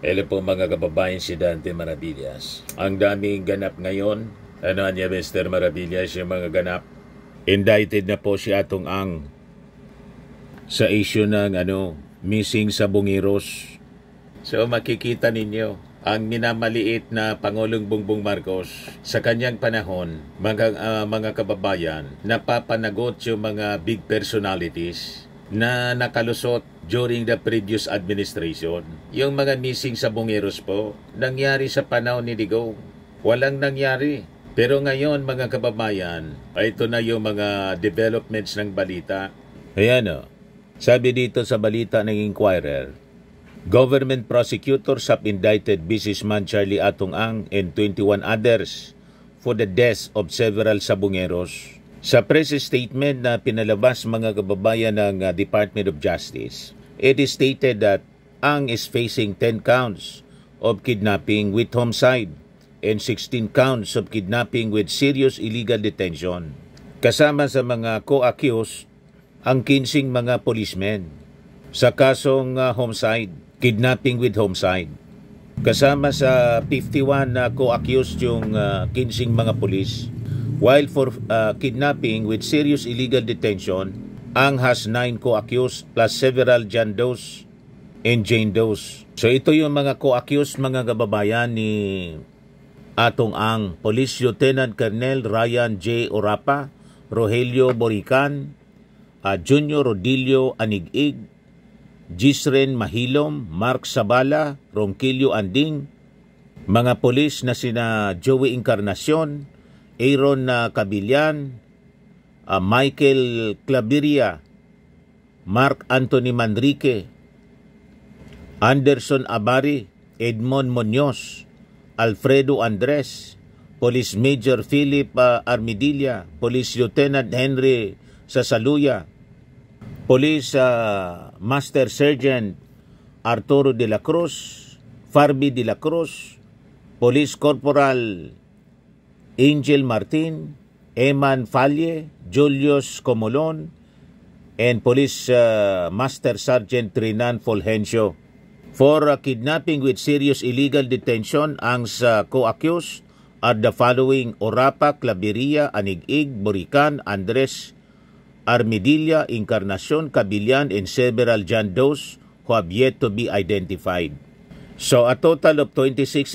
Hello po mga kababayan, si Dante Maravillas. Ang daming ganap ngayon. Ano niya, Mr. Maravillas, yung mga ganap. Indicted na po si Atong Ang sa issue ng missing sa Bungiros. So makikita ninyo, ang minamaliit na Pangulong Bongbong Marcos sa kanyang panahon, mga kababayan, napapanagot yung mga big personalities na nakalusot during the previous administration. Yung mga missing sa Bungiros po, nangyari sa panahon ni Digong. Walang nangyari. Pero ngayon mga kababayan, ito na yung mga developments ng balita. Ayan o. Sabi dito sa balita ng Inquirer, government prosecutors have indicted businessman Charlie Atong Ang and 21 others for the deaths of several Sabungeros. Sa press statement na pinalabas mga kababayan ng Department of Justice, it is stated that Ang is facing 10 counts of kidnapping with homicide and 16 counts of kidnapping with serious illegal detention. Kasama sa mga co-accused ang 15 mga policemen sa kasong homicide, kidnapping with homicide. Kasama sa 51 na co-accused yung 15 mga police. While for kidnapping with serious illegal detention, Ang has 9 co-accused plus several John Does and Jane Does. So ito yung mga co-accused mga kababayan ni Atong Ang. Police Lieutenant Colonel Ryan J. Orapa, Rogelio Borican, Junior Rodilio Anigig, Gisren Mahilom, Mark Sabala, Ronquillo Anding, mga polis na sina Joey Encarnacion, Aaron Cabillan, Michael Claveria, Mark Anthony Manrique, Anderson Abari, Edmond Muñoz, Alfredo Andres, Police Major Philip Armidilla, Police Lieutenant Henry Sasaluya, Police Master Sergeant Arturo de la Cruz, Farby de la Cruz, Police Corporal Angel Martin, Eman Falle, Julius Comolon, and Police Master Sergeant Trinan Fulgencio. For kidnapping with serious illegal detention, ang co-accused are the following: Orapa, Claveria, Anigig, Borican, Andres, Armidilla, Encarnacion, Cabillan, and several John Does who have yet to be identified. So a total of 26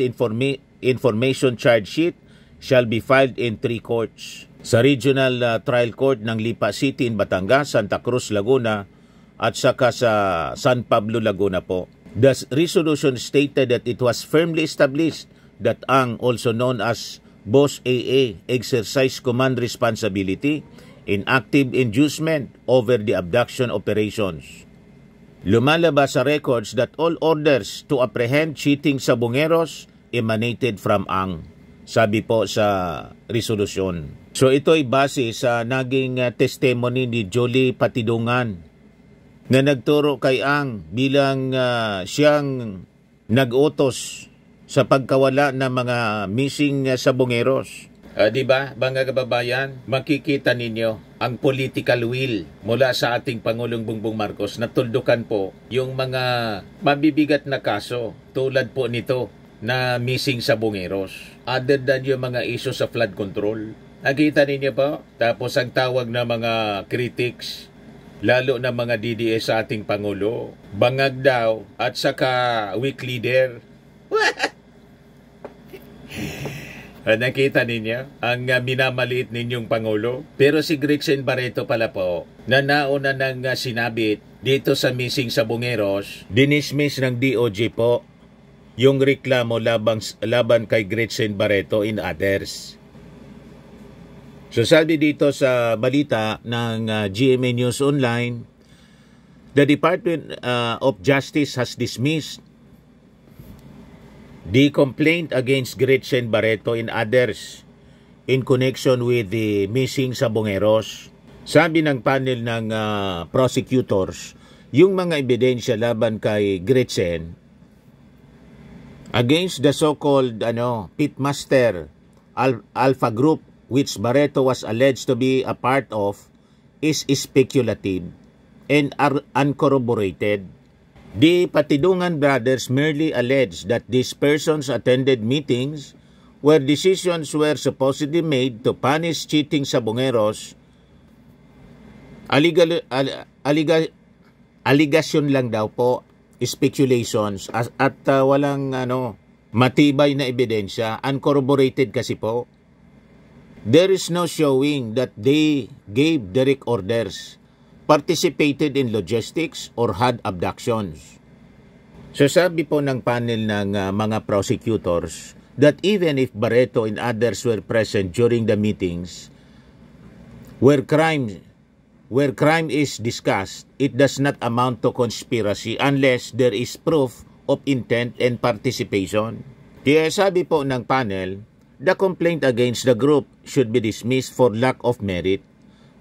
information charge sheet shall be filed in 3 courts. Sa Regional Trial Court ng Lipa City in Batangas, Santa Cruz, Laguna, at saka sa San Pablo, Laguna po. The resolution stated that it was firmly established that Ang, also known as Boss AA, exercised command responsibility in active inducement over the abduction operations. Lumalabas sa records that all orders to apprehend cheating sa Bungeros emanated from Ang. Sabi po sa resolusyon. So ito ay base sa naging testimony ni Jolie Patidungan na nagturo kay Ang bilang siyang nag-utos sa pagkawala ng mga missing sa Bungeros. Diba, mga kababayan, makikita ninyo ang political will mula sa ating Pangulong Bongbong Marcos na tuldukan po yung mga mabibigat na kaso tulad po nito na missing sa Bungeros. Other than yung mga issue sa flood control. Nakita ninyo po? Tapos ang tawag na mga critics, lalo na mga DDS sa ating Pangulo, bangag daw at saka weak leader. Nakita ninyo ang minamaliit ninyong Pangulo? Pero si Gretchen Barreto pala po, na nauna nang sinabit dito sa missing sa Bungeros, dinismiss ng DOJ po yung reklamo laban kay Gretchen Barreto and others. So sabi dito sa balita ng GMA News Online, the Department of Justice has dismissed the complaint against Gretchen Barreto and others in connection with the missing sa Bungeros. Sabi ng panel ng prosecutors, yung mga ebidensya laban kay Gretchen against the so-called pitmaster Alpha Group which Barreto was alleged to be a part of is speculative and uncorroborated. The Patidungan brothers merely alleged that these persons attended meetings where decisions were supposedly made to punish cheating sabongeros. Aligasyon lang daw po, speculations at walang matibay na ebidensya, uncorroborated kasi po. There is no showing that they gave direct orders, participated in logistics, or had abductions. So sabi po ng panel ng mga prosecutors that even if Barreto and others were present during the meetings where crime is discussed, it does not amount to conspiracy unless there is proof of intent and participation. Kaya sabi po ng panel, the complaint against the group should be dismissed for lack of merit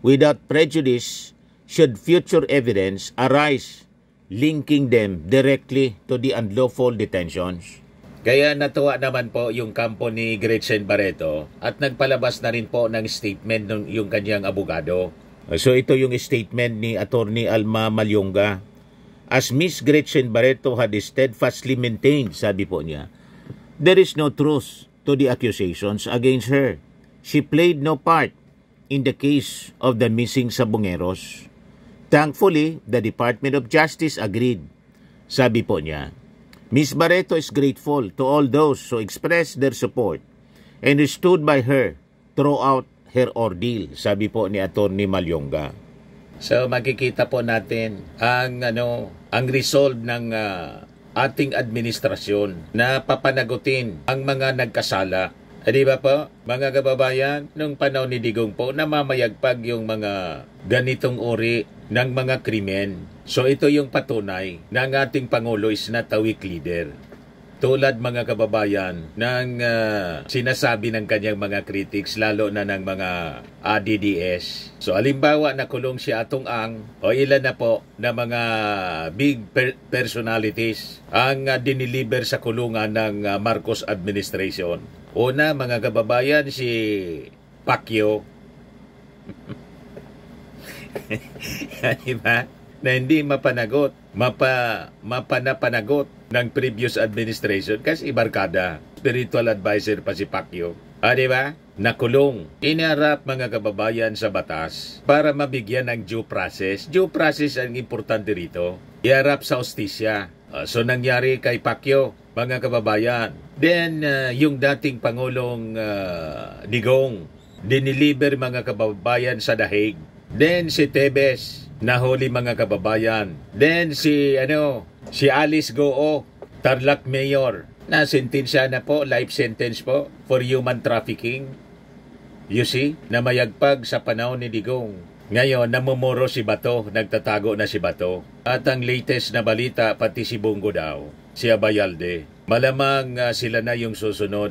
without prejudice should future evidence arise linking them directly to the unlawful detentions. Kaya natuwa naman po yung kampo ni Gretchen Barreto at nagpalabas na rin po ng statement ng yung kanyang abogado. So ito yung statement ni Attorney Alma Malyonga. As Miss Gretchen Barreto had steadfastly maintained, sabi po niya, there is no truth to the accusations against her. She played no part in the case of the missing sabongeros. Thankfully, the Department of Justice agreed. Sabi po niya, Ms. Barreto is grateful to all those who expressed their support and who stood by her throughout her ordeal. Sabi po ni Attorney Malyonga. So makikita po natin ang resolve ng ating administrasyon na papanagutin ang mga nagkasala. Di ba po, mga kababayan, nung panahon ni Digong po, namamayagpag yung mga ganitong uri ng mga krimen. So ito yung patunay na ang ating Pangulo is not a weak leader. Tulad mga kababayan ng sinasabi ng kanyang mga critics, lalo na ng mga DDS. So alimbawa nakulong si Atong Ang o ilan na po na mga big personalities ang diniliber sa kulungan ng Marcos administration. Una mga kababayan, si Pacquiao. Diba? Na hindi mapanagot, mapanapanagot ng previous administration kasi barkada, spiritual advisor pa si Pacquiao. Diba? Nakulong. Inarap mga kababayan sa batas para mabigyan ng due process. Due process ang importante rito. Iarap sa hustisya. So nangyari kay Pacquiao, mga kababayan. Then yung dating Pangulong Digong, diniliber mga kababayan sa Dahig. Then si Tebes, nahuli mga kababayan. Then si Alice Goo, Tarlac Mayor, na sentensya na po, life sentence po for human trafficking. You see, namayagpag sa panahon ni Digong. Ngayon, namumuro si Bato, nagtatago na si Bato. At ang latest na balita, pati si Bongo daw, si Abayalde. Malamang sila na yung susunod.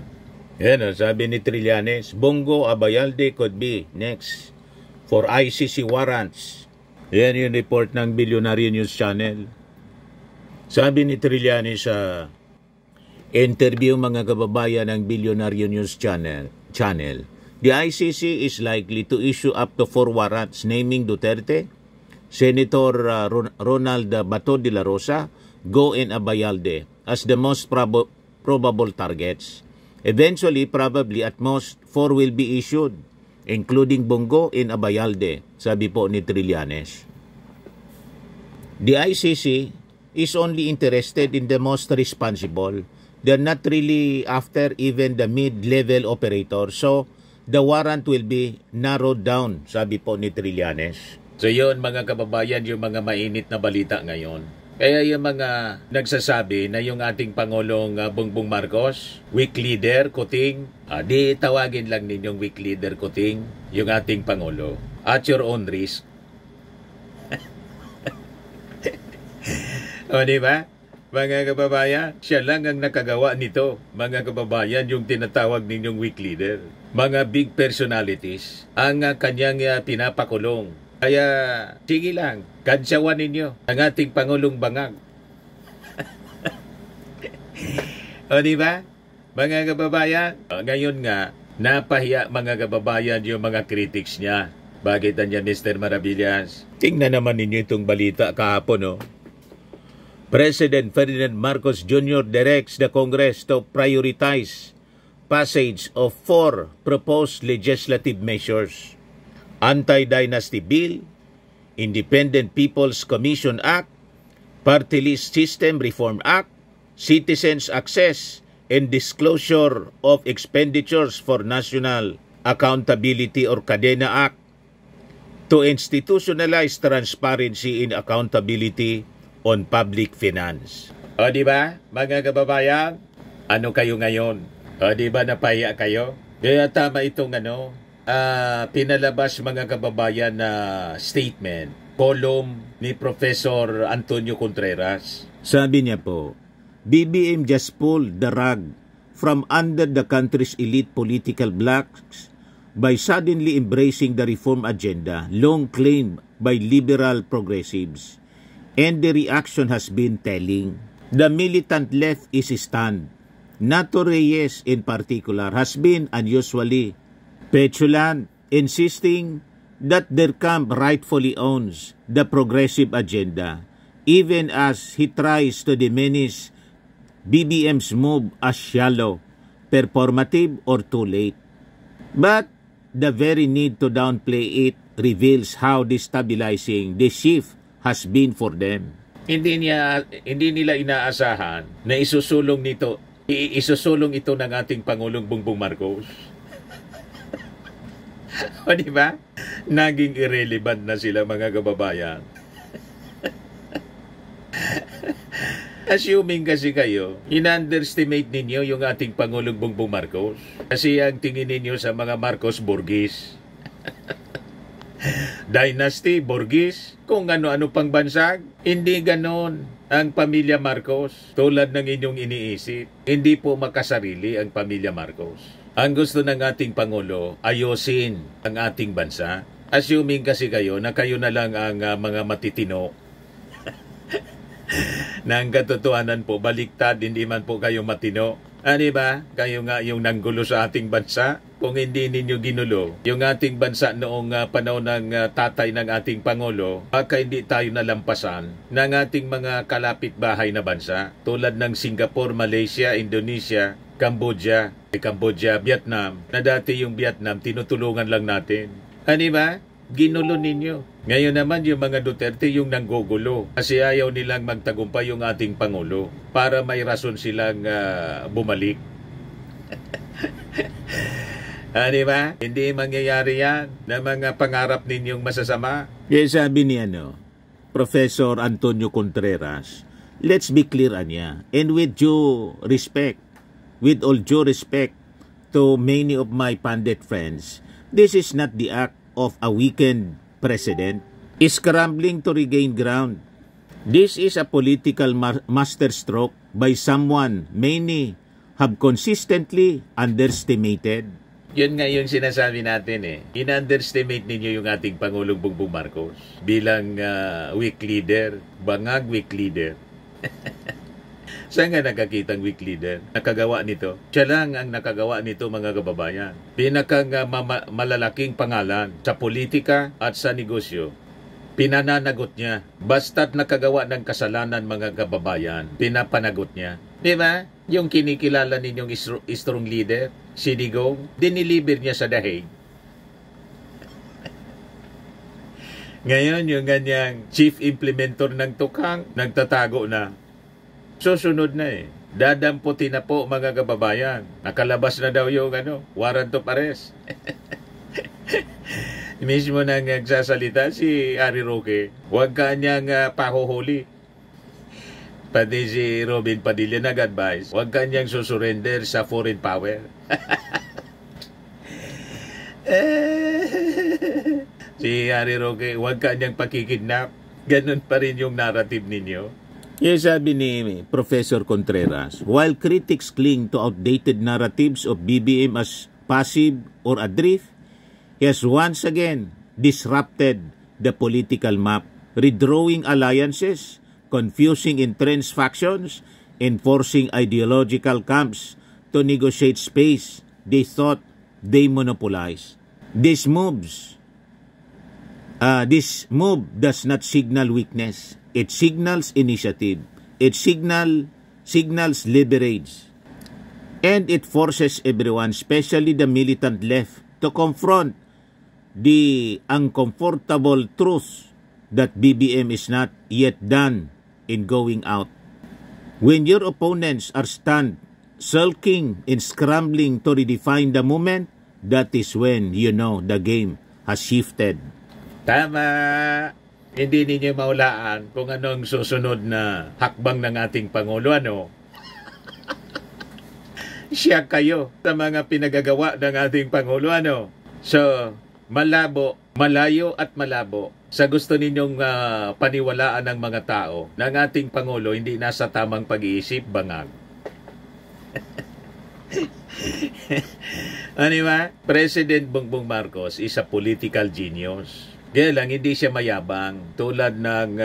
Yan, sabi ni Trillanes, Bongo Abayalde could be next for ICC warrants. Yan yung report ng Billionaire News Channel. Sabi ni Trillanes sa interview mga kababayan ng Billionaire News Channel, the ICC is likely to issue up to 4 warrants naming Duterte, Senator Ronald Bato de la Rosa, Go and Abayalde as the most probable targets. Eventually, probably at most 4 will be issued, including Bongo and Abayalde, sabi po ni Trillanes. The ICC is only interested in the most responsible. They're not really after even the mid-level operator. So, the warrant will be narrowed down, sabi po ni Trillanes. So yun mga kababayan, yung mga mainit na balita ngayon. Kaya yung mga nagsasabi na yung ating Pangulong Bongbong Marcos, weak leader, kuting, di tawagin lang ninyong weak leader, kuting, yung ating Pangulo. At your own risk. O diba? Mga kababayan, siya lang ang nakagawa nito. Mga kababayan, yung tinatawag ninyong weak leader. Mga big personalities ang kanyang pinapakulong. Kaya, sige lang, kansyawan ninyo ang ating Pangulong Bangag. O diba? Mga kababayan, ngayon nga, napahiya mga kababayan yung mga critics niya. Bakit nandiyan Mr. Maravillas? Tingnan naman ninyo itong balita kahapon, no? President Ferdinand Marcos Jr. directs the Congress to prioritize passage of 4 proposed legislative measures: Anti-Dynasty Bill, Independent People's Commission Act, Party List System Reform Act, Citizens Access and Disclosure of Expenditures for National Accountability or Cadena Act, to institutionalize transparency and accountability on public finance. O di ba, mga kababayan? Ano kayo ngayon? O di ba napaya kayo? Kaya tama itong pinalabas mga kababayan na statement, column ni Professor Antonio Contreras. Sabi niya po, BBM just pulled the rug from under the country's elite political blocks by suddenly embracing the reform agenda long claimed by liberal progressives. And the reaction has been telling. The militant left is stunned. Nato Reyes in particular has been unusually petulant, insisting that their camp rightfully owns the progressive agenda, even as he tries to diminish BBM's move as shallow, performative, or too late. But the very need to downplay it reveals how destabilizing the shift has been for them. Hindi nila inaasahan na isusulong ito ng ating Pangulong Bongbong Marcos. O di ba? Naging irrelevant na sila mga kababayan. Assuming kasi kayo, in-underestimate ninyo yung ating Pangulong Bongbong Marcos. Kasi ang tingin ninyo sa mga Marcos Borges. Dynasty, Borges, kung ano-ano pang bansag. Hindi ganon ang pamilya Marcos tulad ng inyong iniisip. Hindi po makasarili ang pamilya Marcos. Ang gusto ng ating Pangulo, ayosin ang ating bansa. Assuming kasi kayo na kayo na lang ang mga matitino. Na ang katotohanan po, baliktad, hindi man po kayo matino. Ano ba? Kayo nga yung nanggulo sa ating bansa. Kung hindi ninyo ginulo yung ating bansa noong panahon ng tatay ng ating Pangulo, baka hindi tayo nalampasan ng ating mga kalapit-bahay na bansa tulad ng Singapore, Malaysia, Indonesia, Cambodia, Vietnam, na dati yung Vietnam tinutulungan lang natin. Ano ba? Ginulo ninyo. Ngayon naman yung mga Duterte yung nanggugulo kasi ayaw nilang magtagumpay yung ating Pangulo para may rason silang bumalik. Di ba? Hindi mangyayari yan na mga pangarap ninyong masasama. Kaya sabi ni Professor Antonio Contreras, let's be clear niya. And with all due respect to many of my pundit friends, this is not the act of a weakened president scrambling to regain ground. This is a political masterstroke by someone many have consistently underestimated. Yun nga yung sinasabi natin In-underestimate ninyo yung ating Pangulong Bongbong Marcos bilang weak leader, bangag weak leader. Saan nga nakakitang weak leader? Nakagawa nito? Siya lang ang nakagawa nito mga kababayan. Pinakang malalaking pangalan sa politika at sa negosyo. Pinananagot niya. Basta't nakagawa ng kasalanan mga kababayan, pinapanagot niya. Di ba? Yung kinikilala ninyong strong leader, si Digong, diniliber niya sa dahig. Ngayon, yung ganyang chief implementor ng tukang, nagtatago na. Susunod na Dadamputin na po mga kababayan. Nakalabas na daw yung warrant of arrest. Mismo nang nagsasalita si Harry Roque, huwag ka niyang pahuhuli. Pati si Robin Padilla nag-advise, huwag ka niyang susurrender sa foreign power. Si Harry Roque, huwag ka niyang pakikidnap. Ganun pa rin yung narrative ninyo. Yes, sabi ni Professor Contreras, while critics cling to outdated narratives of BBM as passive or adrift, he has once again disrupted the political map, redrawing alliances, confusing entrenched factions, and forcing ideological camps to negotiate space they thought they monopolized. This move does not signal weakness. It signals initiative. It signals leverage. And it forces everyone, especially the militant left, to confront the uncomfortable truth that BBM is not yet done in going out. When your opponents are stunned, sulking, and scrambling to redefine the moment, that is when you know the game has shifted. Tama! Hindi ninyo maulaan kung anong susunod na hakbang ng ating Pangulo, ano? Siya kayo sa mga pinagagawa ng ating Pangulo, ano? So, malayo at malabo sa gusto ninyong paniwalaan ng mga tao ng ating Pangulo hindi nasa tamang pag-iisip, bangag. Ano ba? President Bongbong Marcos is a political genius. Kaya lang, hindi siya mayabang tulad ng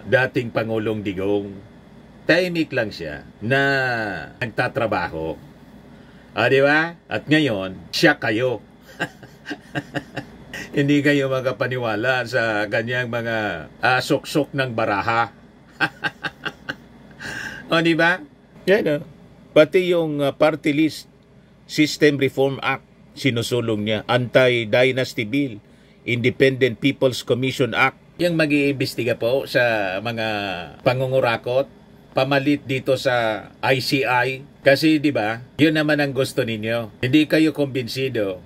dating Pangulong Digong. Tahimik lang siya na nagtatrabaho. Di ba? At ngayon, siya kayo. Hindi kayo makapaniwala sa kanyang mga suksok ng baraha. Di ba? Yan, pati yung Party List System Reform Act, sinusulong niya. Anti-Dynasty Bill, Independent People's Commission Act. Yung mag-iimbestiga po sa mga pangungurakot, pamalit dito sa ICI. Kasi di ba, yun naman ang gusto ninyo. Hindi kayo kumbinsido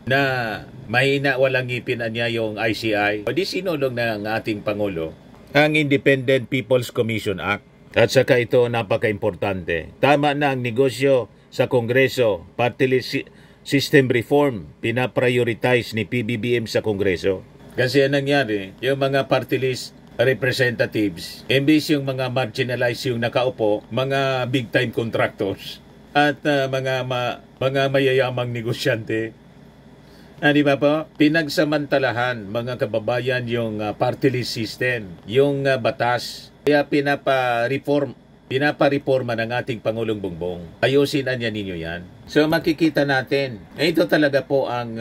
na mahina walang ngipin niya yung ICI. O di sinulong ng ating Pangulo ang Independent People's Commission Act. At saka ito napaka-importante. Tama na ang negosyo sa Kongreso. Party System Reform, pinaprioritize ni PBBM sa Kongreso. Kasi ang nangyari, yung mga party list representatives, imbis yung mga marginalized yung nakaupo, mga big-time contractors at mga mayayamang negosyante. Di ba po? Pinagsamantalahan mga kababayan yung party list system, yung batas. Kaya pinapareforma ng ating Pangulong Bongbong. Ayusin niya ninyo yan. So makikita natin, ito talaga po ang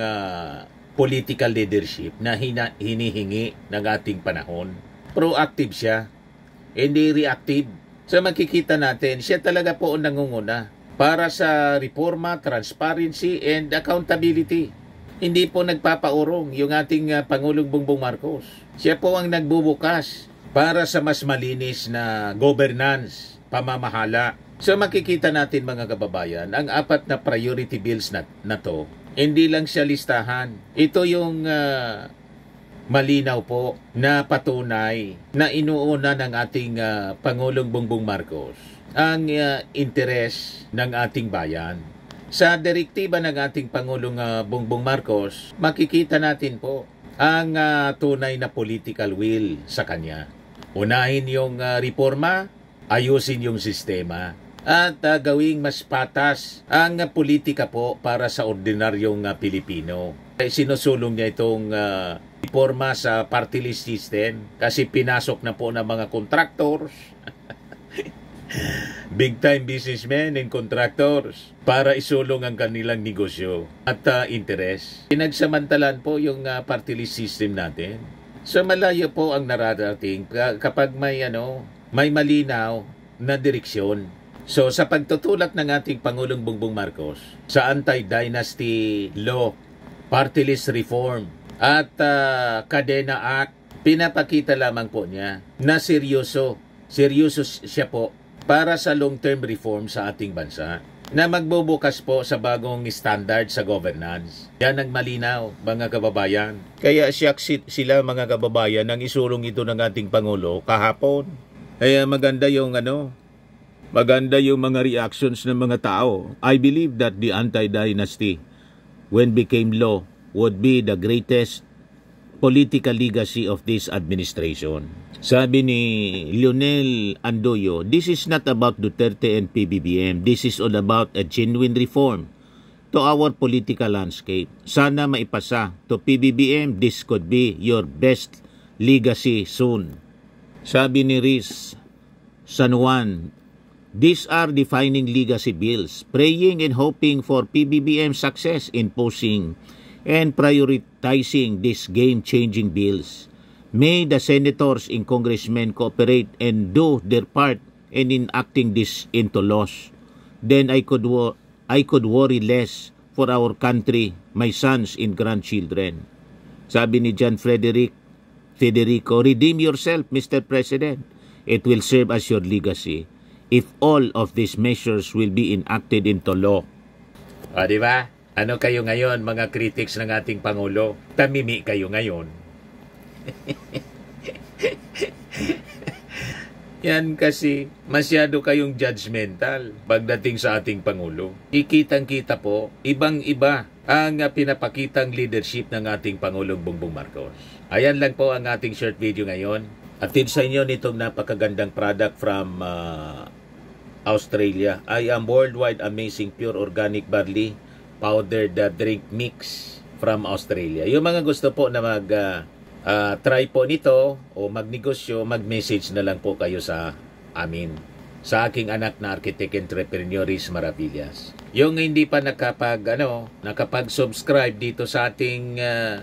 political leadership na hinihingi ng ating panahon. Proactive siya, hindi reactive. So makikita natin, siya talaga po ang nangunguna para sa reforma, transparency, and accountability. Hindi po nagpapaurong yung ating Pangulong Bongbong Marcos. Siya po ang nagbubukas para sa mas malinis na governance, pamamahala. So makikita natin mga kababayan, ang 4 na priority bills na to, hindi lang siya listahan. Ito yung malinaw po na patunay na inuuna ng ating Pangulong Bongbong Marcos ang interes ng ating bayan. Sa direktiba ng ating Pangulong Bongbong Marcos, makikita natin po ang tunay na political will sa kanya. Unahin yung reforma, ayusin yung sistema, at gawing mas patas ang politika po para sa ordinaryong Pilipino. Sinusulong niya itong reforma sa party list system kasi pinasok na po ng mga contractors, big time businessmen and contractors para isulong ang kanilang negosyo at interes. Pinagsamantalan po yung party list system natin. So malayo po ang nararating kapag may malinaw na direksyon. So sa pagtutulak ng ating Pangulong Bongbong Marcos sa anti-dynasty law, party list reform at Kadena Act, pinapakita lamang po niya na seryoso siya po para sa long-term reform sa ating bansa na magbubukas po sa bagong standard sa governance. Yan ang malinaw, mga kababayan. Kaya sila mga kababayan nang isulong ito ng ating Pangulo kahapon. Kaya maganda yung mga reactions ng mga tao. I believe that the anti-dynasty, when became law, would be the greatest political legacy of this administration. Sabi ni Lionel Andoyo, this is not about Duterte and PBBM. This is all about a genuine reform to our political landscape. Sana maipasa to PBBM. This could be your best legacy soon. Sabi ni Riz San Juan, these are defining legacy bills, praying and hoping for PBBM success in posing and prioritizing these game-changing bills. May the senators and congressmen cooperate and do their part and enacting this into laws. Then I could worry less for our country, my sons and grandchildren. Sabi ni John Federico, redeem yourself, Mr. President. It will serve as your legacy if all of these measures will be enacted into law. O, di ba? Ano kayo ngayon, mga critics ng ating Pangulo? Tamimi kayo ngayon. Yan kasi masyado kayong judgmental pagdating sa ating Pangulo. Ikitang-kita po, ibang-iba ang pinapakitang leadership ng ating Pangulong Bongbong Marcos. Ayan lang po ang ating short video ngayon. Atid sa inyo nitong napakagandang product from Australia. I am worldwide amazing pure organic barley powdered drink mix from Australia. Yung mga gusto po na try po nito o magnegosyo, mag-message na lang po kayo sa amin. Sa aking anak na architect entrepreneur Riz Maravillas. Yung hindi pa nakapag-subscribe dito sa ating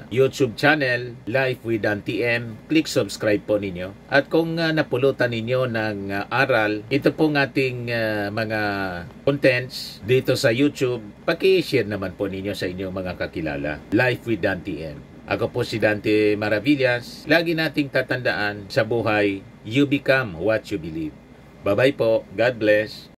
YouTube channel, Life with Auntie M, click subscribe po ninyo. At kung napulutan ninyo ng aral, ito pong ating mga contents dito sa YouTube, paki-share naman po ninyo sa inyong mga kakilala. Life with Auntie M. Ako po si Dante Maravillas. Lagi nating tatandaan sa buhay, you become what you believe. Bye-bye po. God bless.